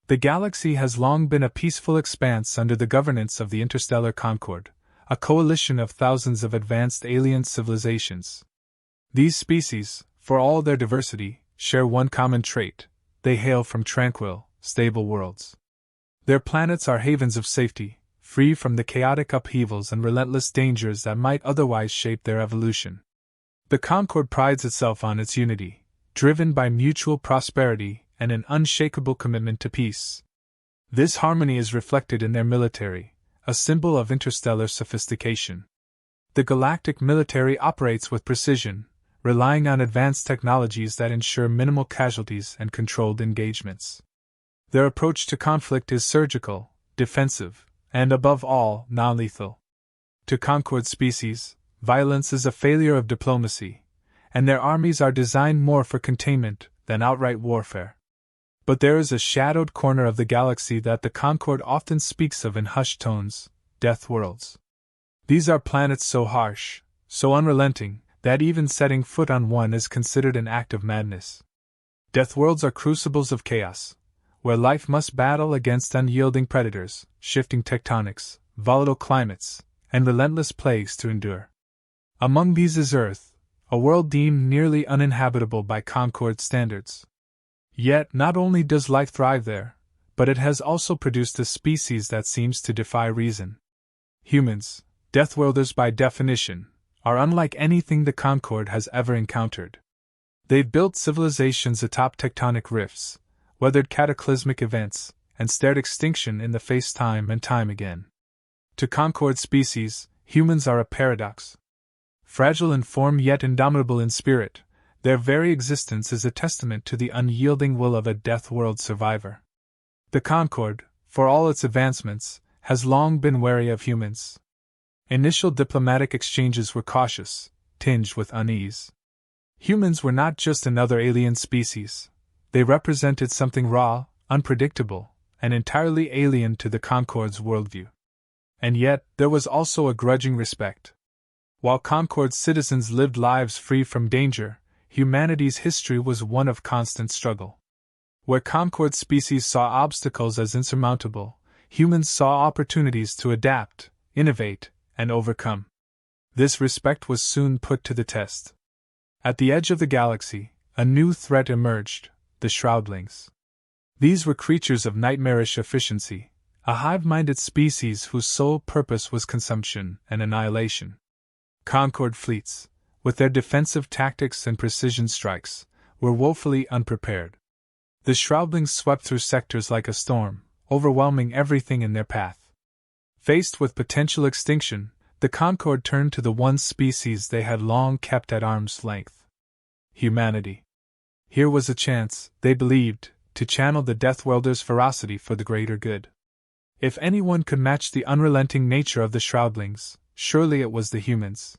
The galaxy has long been a peaceful expanse under the governance of the interstellar Concord, a coalition of thousands of advanced alien civilizations. These species, for all their diversity, share one common trait: they hail from tranquil, stable worlds. Their planets are havens of safety, free from the chaotic upheavals and relentless dangers that might otherwise shape their evolution. The Concord prides itself on its unity, driven by mutual prosperity and an unshakable commitment to peace. This harmony is reflected in their military, a symbol of interstellar sophistication. The Galactic military operates with precision, relying on advanced technologies that ensure minimal casualties and controlled engagements. Their approach to conflict is surgical, defensive, and above all, non-lethal. To Concord species, violence is a failure of diplomacy, and their armies are designed more for containment than outright warfare. But there is a shadowed corner of the galaxy that the Concord often speaks of in hushed tones: Deathworlds. These are planets so harsh, so unrelenting, that even setting foot on one is considered an act of madness. Deathworlds are crucibles of chaos, where life must battle against unyielding predators, shifting tectonics, volatile climates, and relentless plagues to endure. Among these is Earth, a world deemed nearly uninhabitable by Concord standards. Yet not only does life thrive there, but it has also produced a species that seems to defy reason. Humans, Deathworlders by definition, are unlike anything the Concord has ever encountered. They've built civilizations atop tectonic rifts, weathered cataclysmic events, and stared extinction in the face time and time again. To Concord species, humans are a paradox. Fragile in form yet indomitable in spirit, their very existence is a testament to the unyielding will of a Deathworld survivor. The Concord, for all its advancements, has long been wary of humans. Initial diplomatic exchanges were cautious, tinged with unease. Humans were not just another alien species. They represented something raw, unpredictable, and entirely alien to the Concord's worldview. And yet, there was also a grudging respect. While Concord's citizens lived lives free from danger, humanity's history was one of constant struggle. Where Concord species saw obstacles as insurmountable, humans saw opportunities to adapt, innovate, and overcome. This respect was soon put to the test. At the edge of the galaxy, a new threat emerged: the Shroudlings. These were creatures of nightmarish efficiency, a hive-minded species whose sole purpose was consumption and annihilation. Concord fleets, with their defensive tactics and precision strikes, were woefully unprepared. The Shroudlings swept through sectors like a storm, overwhelming everything in their path. Faced with potential extinction, the Concord turned to the one species they had long kept at arm's length: humanity. Here was a chance, they believed, to channel the Deathworlders' ferocity for the greater good. If anyone could match the unrelenting nature of the Shroudlings, surely it was the humans.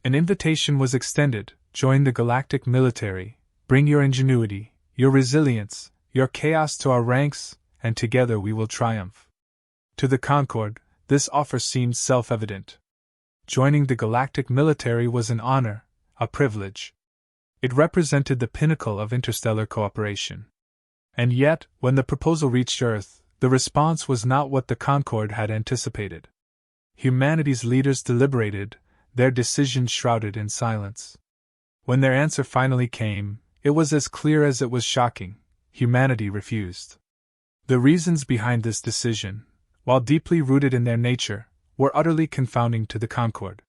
An invitation was extended: join the Galactic military, bring your ingenuity, your resilience, your chaos to our ranks, and together we will triumph. To the Concord, this offer seemed self-evident. Joining the Galactic military was an honor, a privilege. It represented the pinnacle of interstellar cooperation. And yet, when the proposal reached Earth, the response was not what the Concord had anticipated. Humanity's leaders deliberated, their decision shrouded in silence. When their answer finally came, it was as clear as it was shocking: humanity refused. The reasons behind this decision, while deeply rooted in their nature, were utterly confounding to the Concord.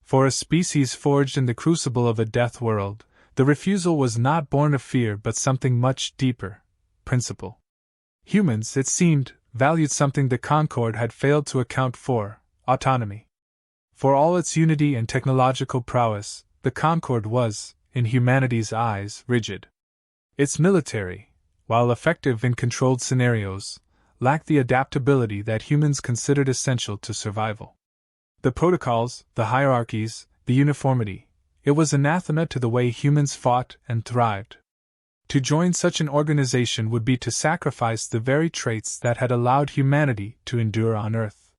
For a species forged in the crucible of a death world, the refusal was not born of fear but something much deeper: principle. Humans, it seemed, valued something the Concord had failed to account for: autonomy. For all its unity and technological prowess, the Concord was, in humanity's eyes, rigid. Its military, while effective in controlled scenarios, lacked the adaptability that humans considered essential to survival. The protocols, the hierarchies, the uniformity, it was anathema to the way humans fought and thrived. To join such an organization would be to sacrifice the very traits that had allowed humanity to endure on Earth.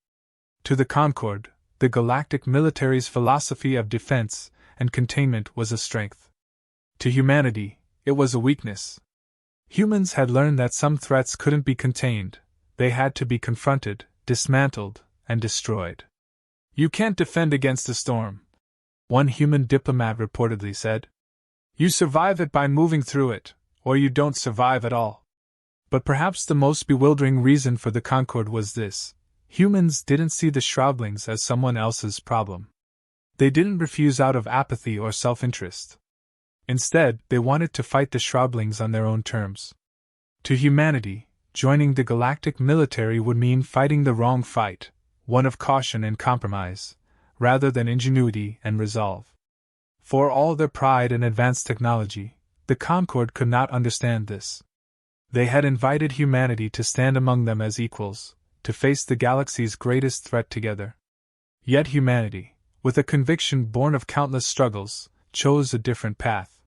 To the Concord, the Galactic military's philosophy of defense and containment was a strength. To humanity, it was a weakness. Humans had learned that some threats couldn't be contained, they had to be confronted, dismantled, and destroyed. "You can't defend against a storm," one human diplomat reportedly said. "You survive it by moving through it, or you don't survive at all." But perhaps the most bewildering reason for the Concord was this: humans didn't see the shroudlings as someone else's problem. They didn't refuse out of apathy or self-interest. Instead, they wanted to fight the shroudlings on their own terms. To humanity, joining the galactic military would mean fighting the wrong fight, one of caution and compromise, rather than ingenuity and resolve. For all their pride in advanced technology, the Concord could not understand this. They had invited humanity to stand among them as equals, to face the galaxy's greatest threat together. Yet humanity, with a conviction born of countless struggles, chose a different path.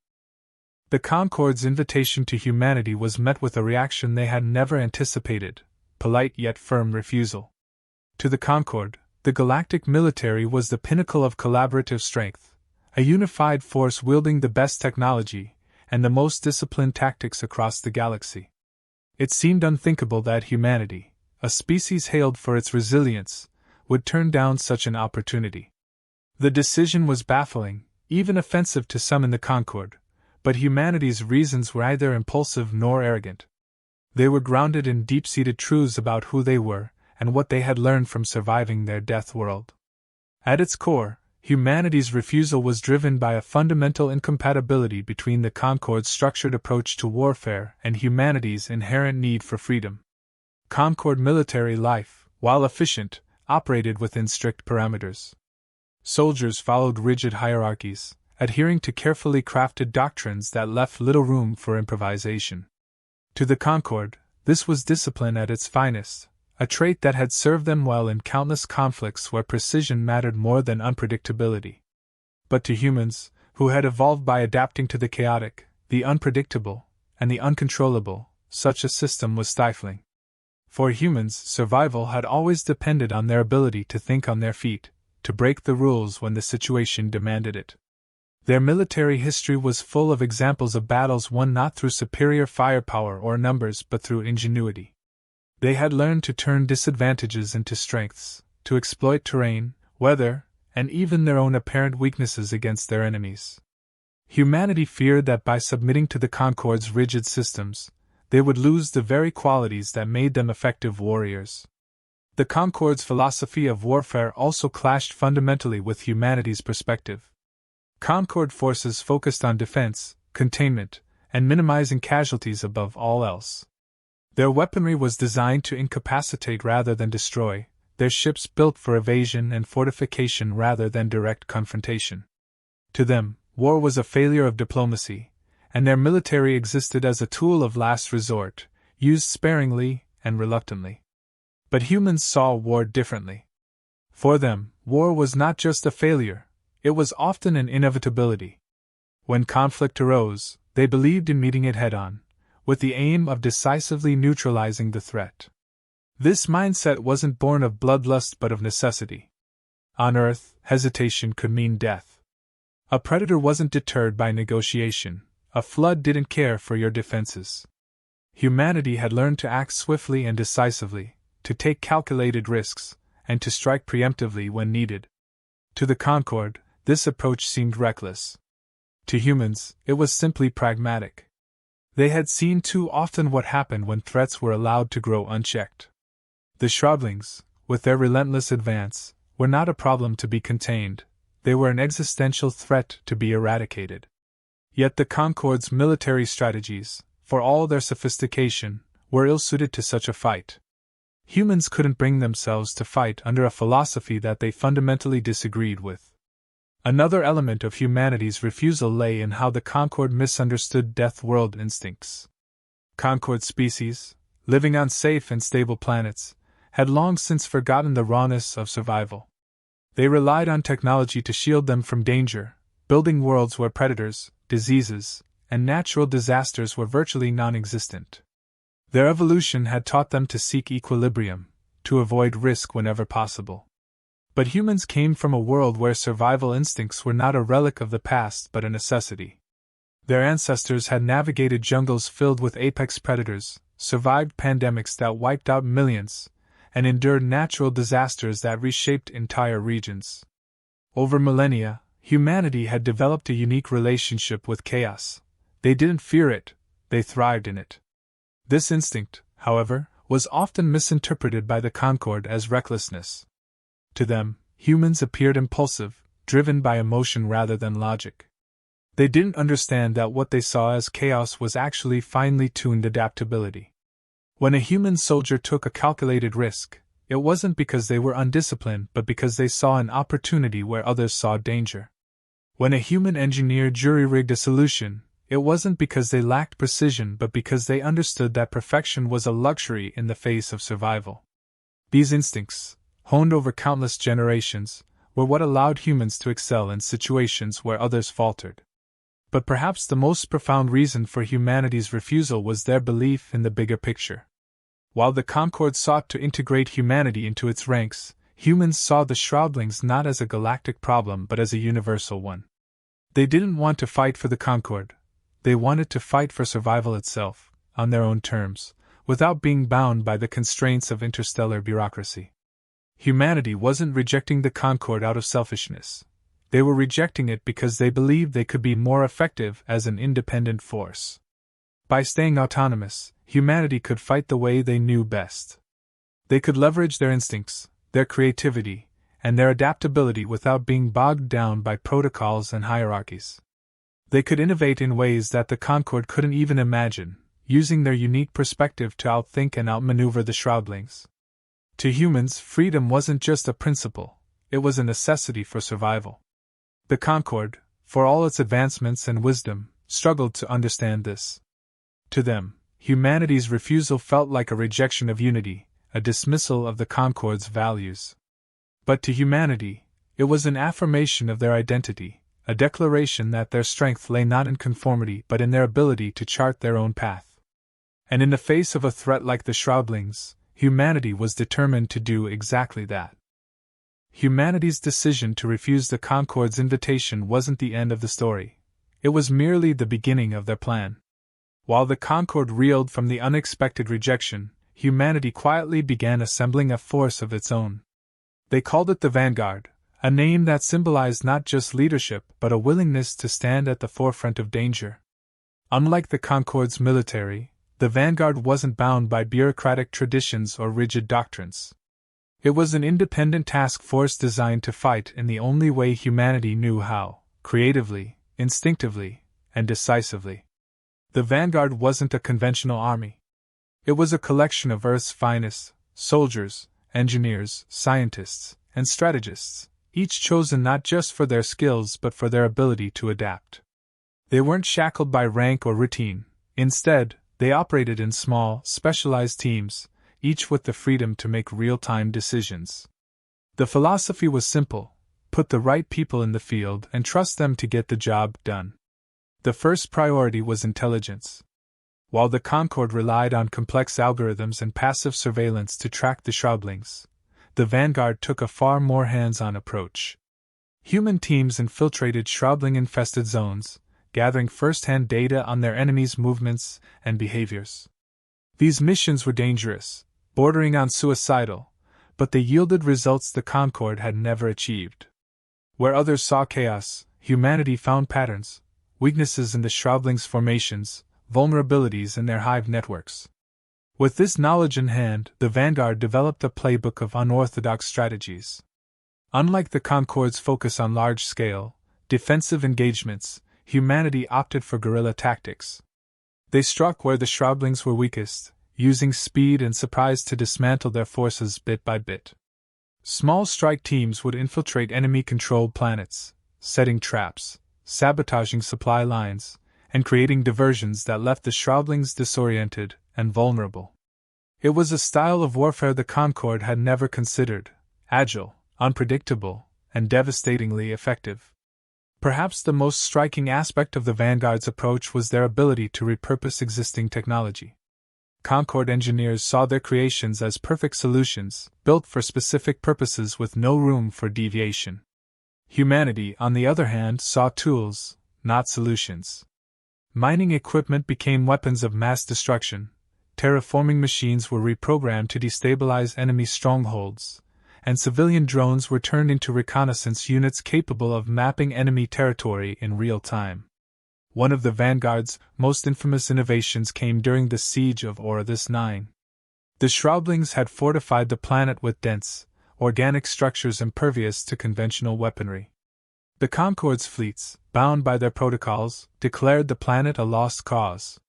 The Concord's invitation to humanity was met with a reaction they had never anticipated: polite yet firm refusal. To the Concord, the galactic military was the pinnacle of collaborative strength, a unified force wielding the best technology and the most disciplined tactics across the galaxy. It seemed unthinkable that humanity, a species hailed for its resilience, would turn down such an opportunity. The decision was baffling, even offensive to some in the Concord, but humanity's reasons were neither impulsive nor arrogant. They were grounded in deep-seated truths about who they were and what they had learned from surviving their death world. At its core, humanity's refusal was driven by a fundamental incompatibility between the Concord's structured approach to warfare and humanity's inherent need for freedom. Concord military life, while efficient, operated within strict parameters. Soldiers followed rigid hierarchies, adhering to carefully crafted doctrines that left little room for improvisation. To the Concord, this was discipline at its finest, a trait that had served them well in countless conflicts where precision mattered more than unpredictability. But to humans, who had evolved by adapting to the chaotic, the unpredictable, and the uncontrollable, such a system was stifling. For humans, survival had always depended on their ability to think on their feet, to break the rules when the situation demanded it. Their military history was full of examples of battles won not through superior firepower or numbers but through ingenuity. They had learned to turn disadvantages into strengths, to exploit terrain, weather, and even their own apparent weaknesses against their enemies. Humanity feared that by submitting to the Concord's rigid systems, they would lose the very qualities that made them effective warriors. The Concord's philosophy of warfare also clashed fundamentally with humanity's perspective. Concord forces focused on defense, containment, and minimizing casualties above all else. Their weaponry was designed to incapacitate rather than destroy, their ships built for evasion and fortification rather than direct confrontation. To them, war was a failure of diplomacy, and their military existed as a tool of last resort, used sparingly and reluctantly. But humans saw war differently. For them, war was not just a failure, it was often an inevitability. When conflict arose, they believed in meeting it head-on, with the aim of decisively neutralizing the threat. This mindset wasn't born of bloodlust but of necessity. On Earth, hesitation could mean death. A predator wasn't deterred by negotiation, a flood didn't care for your defenses. Humanity had learned to act swiftly and decisively, to take calculated risks, and to strike preemptively when needed. To the Concord, this approach seemed reckless. To humans, it was simply pragmatic. They had seen too often what happened when threats were allowed to grow unchecked. The shroudlings, with their relentless advance, were not a problem to be contained, they were an existential threat to be eradicated. Yet the Concord's military strategies, for all their sophistication, were ill-suited to such a fight. Humans couldn't bring themselves to fight under a philosophy that they fundamentally disagreed with. Another element of humanity's refusal lay in how the Concord misunderstood Deathworld instincts. Concord species, living on safe and stable planets, had long since forgotten the rawness of survival. They relied on technology to shield them from danger, building worlds where predators, diseases, and natural disasters were virtually non-existent. Their evolution had taught them to seek equilibrium, to avoid risk whenever possible. But humans came from a world where survival instincts were not a relic of the past but a necessity. Their ancestors had navigated jungles filled with apex predators, survived pandemics that wiped out millions, and endured natural disasters that reshaped entire regions. Over millennia, humanity had developed a unique relationship with chaos. They didn't fear it, they thrived in it. This instinct, however, was often misinterpreted by the Concord as recklessness. To them, humans appeared impulsive, driven by emotion rather than logic. They didn't understand that what they saw as chaos was actually finely tuned adaptability. When a human soldier took a calculated risk, it wasn't because they were undisciplined but because they saw an opportunity where others saw danger. When a human engineer jury-rigged a solution, it wasn't because they lacked precision but because they understood that perfection was a luxury in the face of survival. These instincts, honed over countless generations, were what allowed humans to excel in situations where others faltered. But perhaps the most profound reason for humanity's refusal was their belief in the bigger picture. While the Concord sought to integrate humanity into its ranks, humans saw the Shroudlings not as a galactic problem but as a universal one. They didn't want to fight for the Concord. They wanted to fight for survival itself, on their own terms, without being bound by the constraints of interstellar bureaucracy. Humanity wasn't rejecting the Concord out of selfishness. They were rejecting it because they believed they could be more effective as an independent force. By staying autonomous, humanity could fight the way they knew best. They could leverage their instincts, their creativity, and their adaptability without being bogged down by protocols and hierarchies. They could innovate in ways that the Concord couldn't even imagine, using their unique perspective to outthink and outmaneuver the Shroudlings. To humans, freedom wasn't just a principle, it was a necessity for survival. The Concord, for all its advancements and wisdom, struggled to understand this. To them, humanity's refusal felt like a rejection of unity, a dismissal of the Concord's values. But to humanity, it was an affirmation of their identity, a declaration that their strength lay not in conformity but in their ability to chart their own path. And in the face of a threat like the Shroudlings, humanity was determined to do exactly that. Humanity's decision to refuse the Concord's invitation wasn't the end of the story. It was merely the beginning of their plan. While the Concord reeled from the unexpected rejection, humanity quietly began assembling a force of its own. They called it the Vanguard, a name that symbolized not just leadership but a willingness to stand at the forefront of danger. Unlike the Concord's military, the Vanguard wasn't bound by bureaucratic traditions or rigid doctrines. It was an independent task force designed to fight in the only way humanity knew how, creatively, instinctively, and decisively. The Vanguard wasn't a conventional army. It was a collection of Earth's finest, soldiers, engineers, scientists, and strategists, each chosen not just for their skills but for their ability to adapt. They weren't shackled by rank or routine. Instead, they operated in small, specialized teams, each with the freedom to make real-time decisions. The philosophy was simple: put the right people in the field and trust them to get the job done. The first priority was intelligence. While the Concord relied on complex algorithms and passive surveillance to track the Shroudlings, the Vanguard took a far more hands-on approach. Human teams infiltrated Shroudling-infested zones, gathering first-hand data on their enemies' movements and behaviors. These missions were dangerous, bordering on suicidal, but they yielded results the Concord had never achieved. Where others saw chaos, humanity found patterns, weaknesses in the Shroudlings' formations, vulnerabilities in their hive networks. With this knowledge in hand, the Vanguard developed a playbook of unorthodox strategies. Unlike the Concord's focus on large-scale, defensive engagements, humanity opted for guerrilla tactics. They struck where the Shroudlings were weakest, using speed and surprise to dismantle their forces bit by bit. Small strike teams would infiltrate enemy-controlled planets, setting traps, sabotaging supply lines, and creating diversions that left the Shroudlings disoriented and vulnerable. It was a style of warfare the Concord had never considered: agile, unpredictable, and devastatingly effective. Perhaps the most striking aspect of the Vanguard's approach was their ability to repurpose existing technology. Concord engineers saw their creations as perfect solutions, built for specific purposes with no room for deviation. Humanity, on the other hand, saw tools, not solutions. Mining equipment became weapons of mass destruction, terraforming machines were reprogrammed to destabilize enemy strongholds, and civilian drones were turned into reconnaissance units capable of mapping enemy territory in real time. One of the Vanguard's most infamous innovations came during the siege of Orithis 9. The Shroudlings had fortified the planet with dense, organic structures impervious to conventional weaponry. The Concord's fleets, bound by their protocols, declared the planet a lost cause.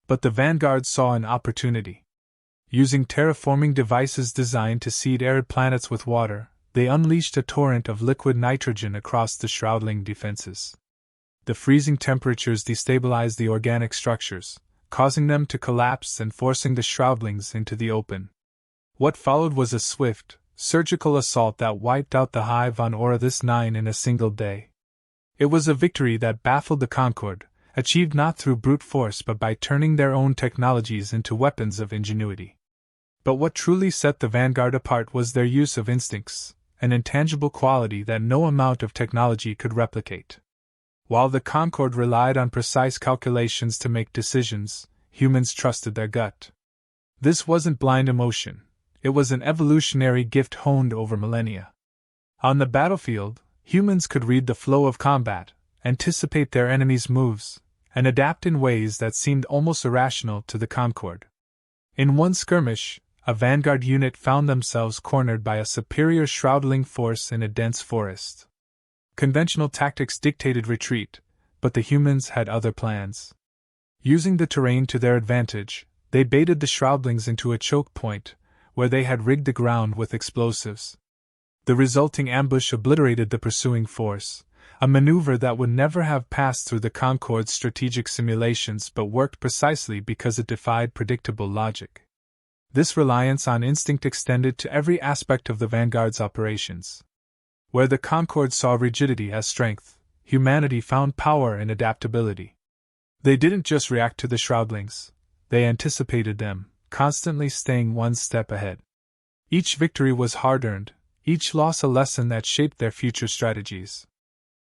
But the Vanguard saw an opportunity. Using terraforming devices designed to seed arid planets with water, they unleashed a torrent of liquid nitrogen across the Shroudling defenses. The freezing temperatures destabilized the organic structures, causing them to collapse and forcing the Shroudlings into the open. What followed was a swift, surgical assault that wiped out the hive on Orithis 9 in a single day. It was a victory that baffled the Concord, achieved not through brute force but by turning their own technologies into weapons of ingenuity. But what truly set the Vanguard apart was their use of instincts, an intangible quality that no amount of technology could replicate. While the Concord relied on precise calculations to make decisions, humans trusted their gut. This wasn't blind emotion, it was an evolutionary gift honed over millennia. On the battlefield, humans could read the flow of combat, anticipate their enemies' moves, and adapt in ways that seemed almost irrational to the Concord. In one skirmish, a Vanguard unit found themselves cornered by a superior Shroudling force in a dense forest. Conventional tactics dictated retreat, but the humans had other plans. Using the terrain to their advantage, they baited the Shroudlings into a choke point, where they had rigged the ground with explosives. The resulting ambush obliterated the pursuing force, a maneuver that would never have passed through the Concord's strategic simulations but worked precisely because it defied predictable logic. This reliance on instinct extended to every aspect of the Vanguard's operations. Where the Concord saw rigidity as strength, humanity found power in adaptability. They didn't just react to the Shroudlings, they anticipated them, constantly staying one step ahead. Each victory was hard-earned, each loss a lesson that shaped their future strategies.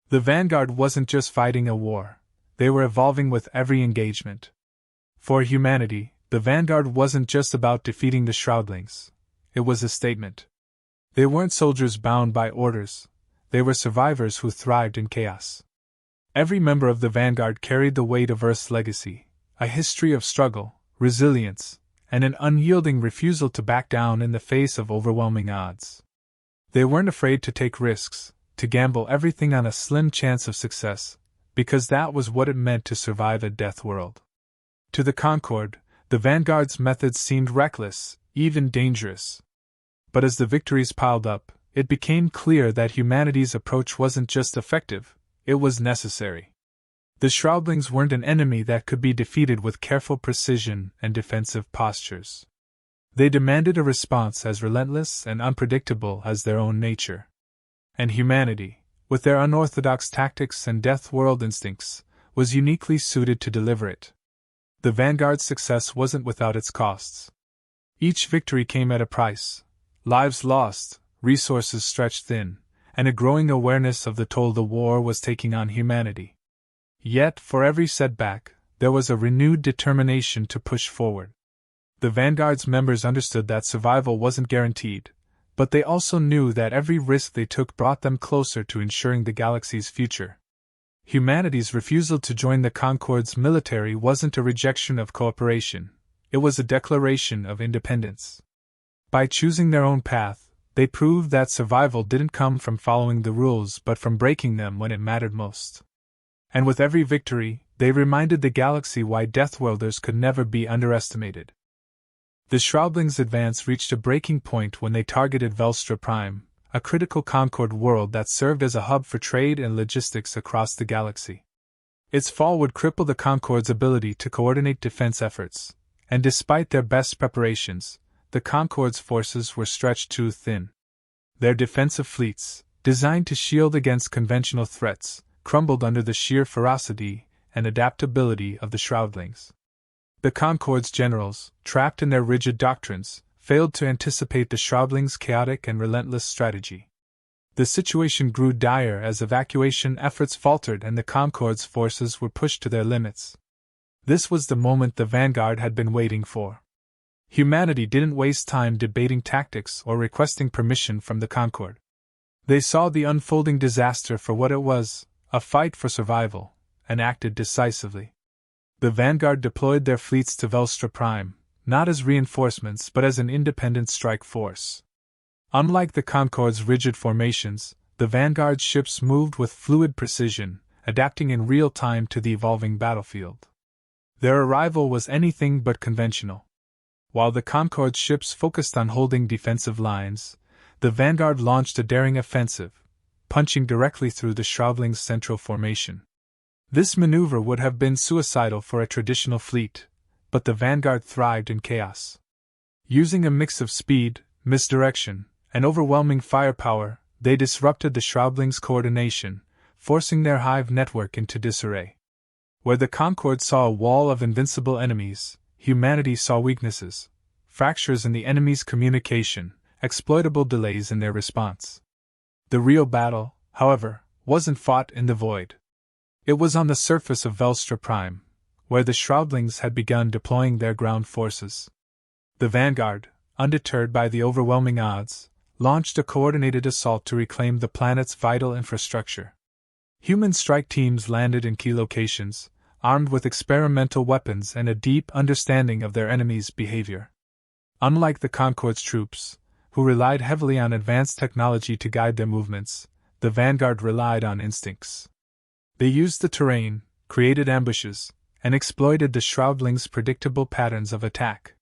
The Vanguard wasn't just fighting a war, they were evolving with every engagement. For humanity, the Vanguard wasn't just about defeating the Shroudlings, it was a statement. They weren't soldiers bound by orders, they were survivors who thrived in chaos. Every member of the Vanguard carried the weight of Earth's legacy, a history of struggle, resilience, and an unyielding refusal to back down in the face of overwhelming odds. They weren't afraid to take risks, to gamble everything on a slim chance of success, because that was what it meant to survive a death world. To the Concord, the Vanguard's methods seemed reckless, even dangerous. But as the victories piled up, it became clear that humanity's approach wasn't just effective, it was necessary. The Shroudlings weren't an enemy that could be defeated with careful precision and defensive postures. They demanded a response as relentless and unpredictable as their own nature. And humanity, with their unorthodox tactics and death-world instincts, was uniquely suited to deliver it. The Vanguard's success wasn't without its costs. Each victory came at a price. Lives lost, resources stretched thin, and a growing awareness of the toll the war was taking on humanity. Yet, for every setback, there was a renewed determination to push forward. The Vanguard's members understood that survival wasn't guaranteed, but they also knew that every risk they took brought them closer to ensuring the galaxy's future. Humanity's refusal to join the Concord's military wasn't a rejection of cooperation, it was a declaration of independence. By choosing their own path, they proved that survival didn't come from following the rules but from breaking them when it mattered most. And with every victory, they reminded the galaxy why Deathworlders could never be underestimated. The Shroudlings' advance reached a breaking point when they targeted Vra Prime, a critical Concord world that served as a hub for trade and logistics across the galaxy. Its fall would cripple the Concord's ability to coordinate defense efforts, and despite their best preparations, the Concord's forces were stretched too thin. Their defensive fleets, designed to shield against conventional threats, crumbled under the sheer ferocity and adaptability of the Shroudlings. The Concord's generals, trapped in their rigid doctrines, failed to anticipate the Shroudlings' chaotic and relentless strategy. The situation grew dire as evacuation efforts faltered and the Concord's forces were pushed to their limits. This was the moment the Vanguard had been waiting for. Humanity didn't waste time debating tactics or requesting permission from the Concord. They saw the unfolding disaster for what it was, a fight for survival, and acted decisively. The Vanguard deployed their fleets to Vra Prime, not as reinforcements but as an independent strike force. Unlike the Concord's rigid formations, the Vanguard's ships moved with fluid precision, adapting in real time to the evolving battlefield. Their arrival was anything but conventional. While the Concord's ships focused on holding defensive lines, the Vanguard launched a daring offensive, punching directly through the Shroudlings' central formation. This maneuver would have been suicidal for a traditional fleet, but the Vanguard thrived in chaos. Using a mix of speed, misdirection, and overwhelming firepower, they disrupted the Shroudlings' coordination, forcing their hive network into disarray. Where the Concord saw a wall of invincible enemies, humanity saw weaknesses, fractures in the enemy's communication, exploitable delays in their response. The real battle, however, wasn't fought in the void. It was on the surface of Vra Prime, where the Shroudlings had begun deploying their ground forces. The Vanguard, undeterred by the overwhelming odds, launched a coordinated assault to reclaim the planet's vital infrastructure. Human strike teams landed in key locations, armed with experimental weapons and a deep understanding of their enemies' behavior. Unlike the Concord's troops, who relied heavily on advanced technology to guide their movements, the Vanguard relied on instincts. They used the terrain, created ambushes, and exploited the Shroudlings' predictable patterns of attack.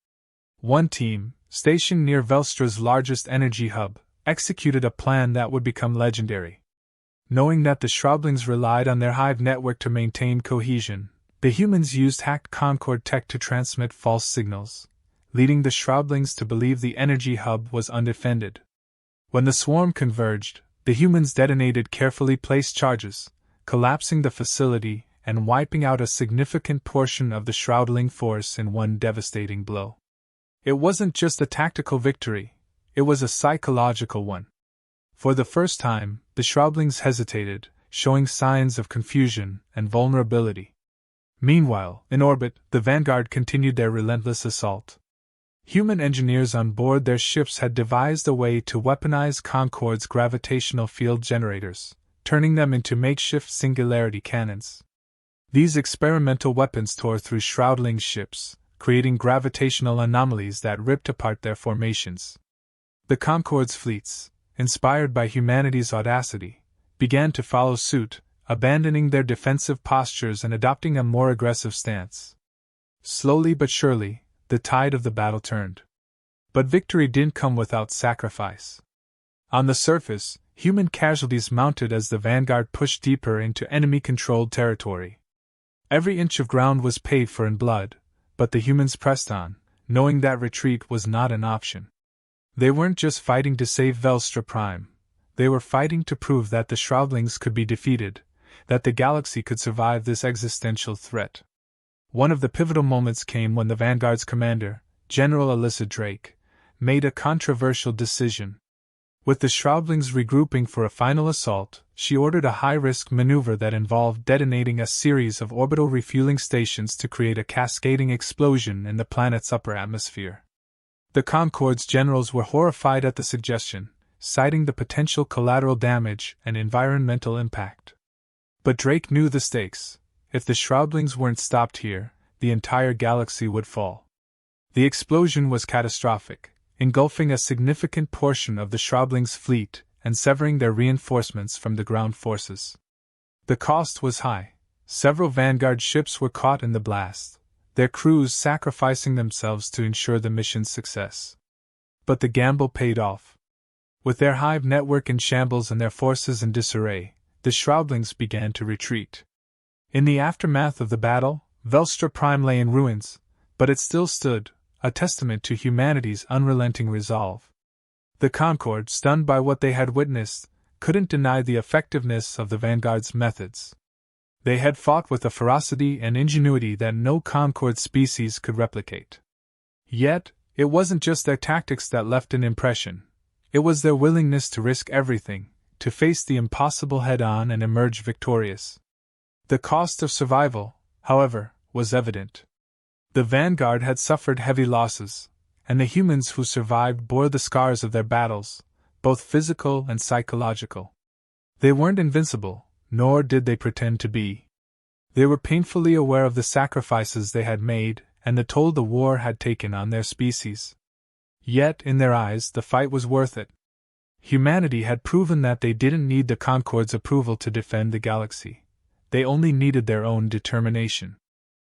One team, stationed near Velstra's largest energy hub, executed a plan that would become legendary. Knowing that the Shroudlings relied on their hive network to maintain cohesion, the humans used hacked Concord tech to transmit false signals, leading the Shroudlings to believe the energy hub was undefended. When the swarm converged, the humans detonated carefully placed charges, collapsing the facility and wiping out a significant portion of the Shroudling force in one devastating blow. It wasn't just a tactical victory, it was a psychological one. For the first time, the Shroudlings hesitated, showing signs of confusion and vulnerability. Meanwhile, in orbit, the Vanguard continued their relentless assault. Human engineers on board their ships had devised a way to weaponize Concord's gravitational field generators, turning them into makeshift singularity cannons. These experimental weapons tore through Shroudlings' ships, creating gravitational anomalies that ripped apart their formations. The Concord's fleets, inspired by humanity's audacity, began to follow suit, abandoning their defensive postures and adopting a more aggressive stance. Slowly but surely, the tide of the battle turned. But victory didn't come without sacrifice. On the surface, human casualties mounted as the Vanguard pushed deeper into enemy-controlled territory. Every inch of ground was paid for in blood, but the humans pressed on, knowing that retreat was not an option. They weren't just fighting to save Vra Prime, they were fighting to prove that the Shroudlings could be defeated, that the galaxy could survive this existential threat. One of the pivotal moments came when the Vanguard's commander, General Alyssa Drake, made a controversial decision. With the Shroudlings regrouping for a final assault, she ordered a high-risk maneuver that involved detonating a series of orbital refueling stations to create a cascading explosion in the planet's upper atmosphere. The Concord's generals were horrified at the suggestion, citing the potential collateral damage and environmental impact. But Drake knew the stakes. If the Shroudlings weren't stopped here, the entire galaxy would fall. The explosion was catastrophic, engulfing a significant portion of the Shroudlings' fleet and severing their reinforcements from the ground forces. The cost was high. Several Vanguard ships were caught in the blast, their crews sacrificing themselves to ensure the mission's success. But the gamble paid off. With their hive network in shambles and their forces in disarray, the Shroudlings began to retreat. In the aftermath of the battle, Vra Prime lay in ruins, but it still stood, a testament to humanity's unrelenting resolve. The Concord, stunned by what they had witnessed, couldn't deny the effectiveness of the Vanguard's methods. They had fought with a ferocity and ingenuity that no Concord species could replicate. Yet, it wasn't just their tactics that left an impression. It was their willingness to risk everything, to face the impossible head-on and emerge victorious. The cost of survival, however, was evident. The Vanguard had suffered heavy losses, and the humans who survived bore the scars of their battles, both physical and psychological. They weren't invincible, nor did they pretend to be. They were painfully aware of the sacrifices they had made and the toll the war had taken on their species. Yet, in their eyes, the fight was worth it. Humanity had proven that they didn't need the Concord's approval to defend the galaxy. They only needed their own determination.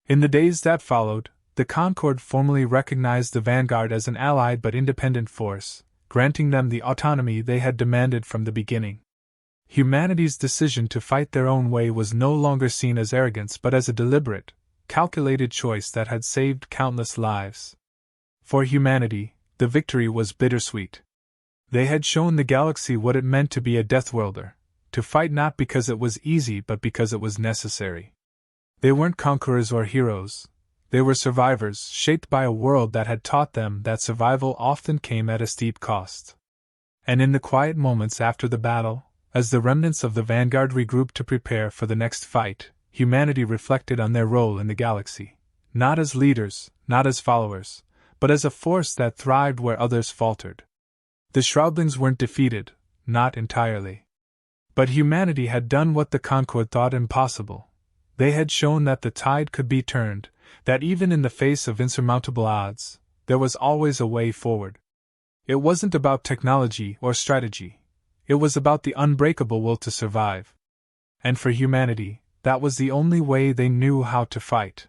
In the days that followed, the Concord formally recognized the Vanguard as an allied but independent force, granting them the autonomy they had demanded from the beginning. Humanity's decision to fight their own way was no longer seen as arrogance but as a deliberate, calculated choice that had saved countless lives. For humanity, the victory was bittersweet. They had shown the galaxy what it meant to be a Deathworlder, to fight not because it was easy but because it was necessary. They weren't conquerors or heroes. They were survivors, shaped by a world that had taught them that survival often came at a steep cost. And in the quiet moments after the battle, as the remnants of the Vanguard regrouped to prepare for the next fight, humanity reflected on their role in the galaxy, not as leaders, not as followers, but as a force that thrived where others faltered. The Shroudlings weren't defeated, not entirely. But humanity had done what the Concord thought impossible. They had shown that the tide could be turned, that even in the face of insurmountable odds, there was always a way forward. It wasn't about technology or strategy. It was about the unbreakable will to survive. And for humanity, that was the only way they knew how to fight.